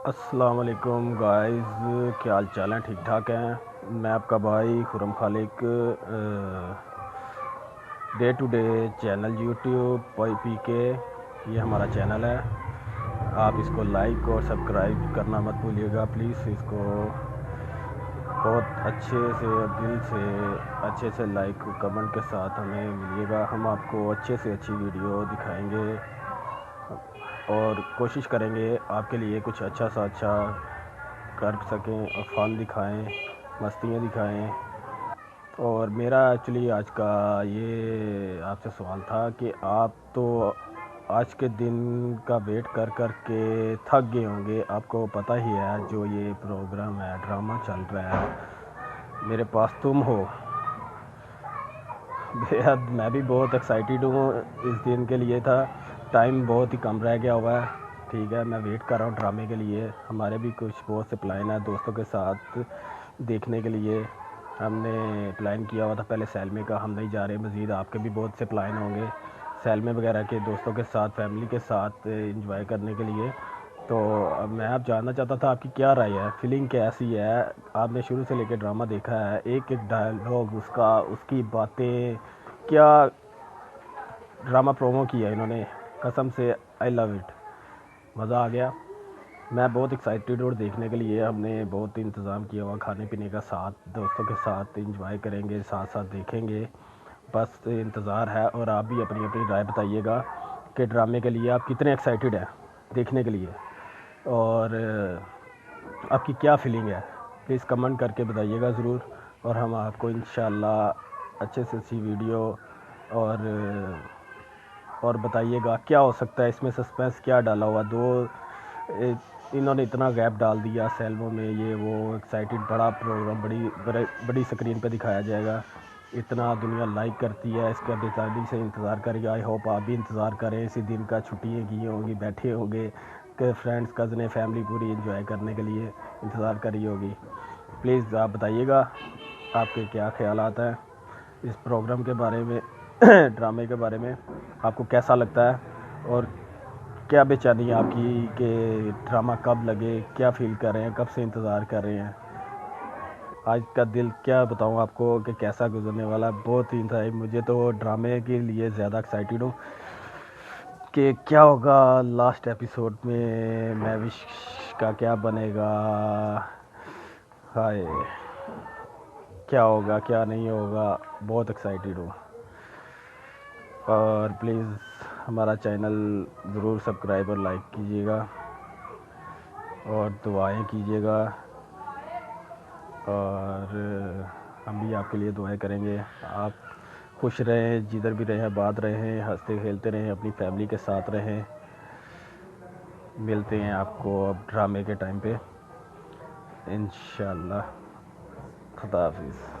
السلام علیکم گائز، کیا حال چال ہیں؟ ٹھیک ٹھاک ہیں؟ میں آپ کا بھائی Khurram Khaliq, day to day channel YouTube پائی پی کے، یہ ہمارا چینل ہے۔ آپ اس کو لائک اور سبسکرائب کرنا مت بھولیے گا پلیز۔ اس کو بہت اچھے سے دل سے اچھے سے لائک کمنٹ کے ساتھ ہمیں ملیے گا۔ ہم آپ کو اچھے سے اچھی ویڈیو دکھائیں گے اور کوشش کریں گے آپ کے لیے کچھ اچھا سا اچھا کر سکیں اور فن دکھائیں، مستیاں دکھائیں۔ اور میرا ایکچولی آج کا یہ آپ سے سوال تھا کہ آپ تو آج کے دن کا ویٹ کر کر کے تھک گئے ہوں گے۔ آپ کو پتہ ہی ہے جو یہ پروگرام ہے، ڈرامہ چل رہا ہے میرے پاس تم ہو، بےحد میں بھی بہت ایکسائٹیڈ ہوں اس دن کے لیے تھا۔ ٹائم بہت ہی کم رہ گیا ہوا ہے، ٹھیک ہے۔ میں ویٹ کر رہا ہوں ڈرامے کے لیے۔ ہمارے بھی کچھ بہت سے پلان ہیں دوستوں کے ساتھ دیکھنے کے لیے۔ ہم نے پلان کیا ہوا تھا پہلے سیلمے کا، ہم نہیں جا رہے مزید۔ آپ کے بھی بہت سے پلان ہوں گے سیلمے وغیرہ کے، دوستوں کے ساتھ فیملی کے ساتھ انجوائے کرنے کے لیے۔ تو اب میں آپ جاننا چاہتا تھا آپ کی کیا رائے ہے، فیلنگ کیسی ہے؟ آپ نے شروع سے لے کے ڈرامہ دیکھا ہے، ایک ایک ڈائلاگ اس کی باتیں، کیا ڈرامہ پرومو کیا انہوں نے، قسم سے آئی لو اٹ، مزہ آ گیا۔ میں بہت ایکسائٹیڈ اور دیکھنے کے لیے ہم نے بہت انتظام کیا ہوا، کھانے پینے کا ساتھ دوستوں کے ساتھ انجوائے کریں گے، ساتھ ساتھ دیکھیں گے، بس انتظار ہے۔ اور آپ بھی اپنی اپنی رائے بتائیے گا کہ ڈرامے کے لیے آپ کتنے ایکسائٹیڈ ہیں دیکھنے کے لیے، اور آپ کی کیا فیلنگ ہے، پلیز کمنٹ کر کے بتائیے گا ضرور۔ اور ہم آپ کو انشاءاللہ اچھے سے اچھی ویڈیو اور بتائیے گا کیا ہو سکتا ہے اس میں، سسپینس کیا ڈالا ہوا۔ انہوں نے اتنا گیپ ڈال دیا سیلموں میں، یہ وہ ایکسائٹیڈ، بڑا پروگرام بڑی سکرین پہ دکھایا جائے گا، اتنا دنیا لائک کرتی ہے اس کا، بے تابی سے انتظار کرے گا۔ آئی ہوپ آپ بھی انتظار کریں اسی دن کا، چھٹیاں کی ہوں گی، بیٹھے ہوں گے کہ فرینڈس کزنیں فیملی پوری انجوائے کرنے کے لیے انتظار کری ہوگی۔ پلیز آپ بتائیے گا آپ کے کیا خیالات ہیں اس پروگرام کے بارے میں، ڈرامے کے بارے میں، آپ کو کیسا لگتا ہے اور کیا بے چینی ہے آپ کی کہ ڈرامہ کب لگے، کیا فیل کر رہے ہیں، کب سے انتظار کر رہے ہیں؟ آج کا دل کیا بتاؤں آپ کو کہ کیسا گزرنے والا، بہت ہی انتہائی، مجھے تو ڈرامے کے لیے زیادہ ایکسائٹیڈ ہوں کہ کیا ہوگا لاسٹ ایپیسوڈ میں، میوش کا کیا بنے گا، ہائے کیا ہوگا کیا نہیں ہوگا، بہت ایکسائٹیڈ ہوں۔ اور پلیز ہمارا چینل ضرور سبسکرائب اور لائک کیجیے گا اور دعائیں کیجیے گا، اور ہم بھی آپ کے لیے دعائیں کریں گے۔ آپ خوش رہیں، جدھر بھی رہیں آباد رہیں، ہنستے کھیلتے رہیں، اپنی فیملی کے ساتھ رہیں۔ ملتے ہیں آپ کو اب ڈرامے کے ٹائم پہ انشاءاللہ۔ خدا حافظ۔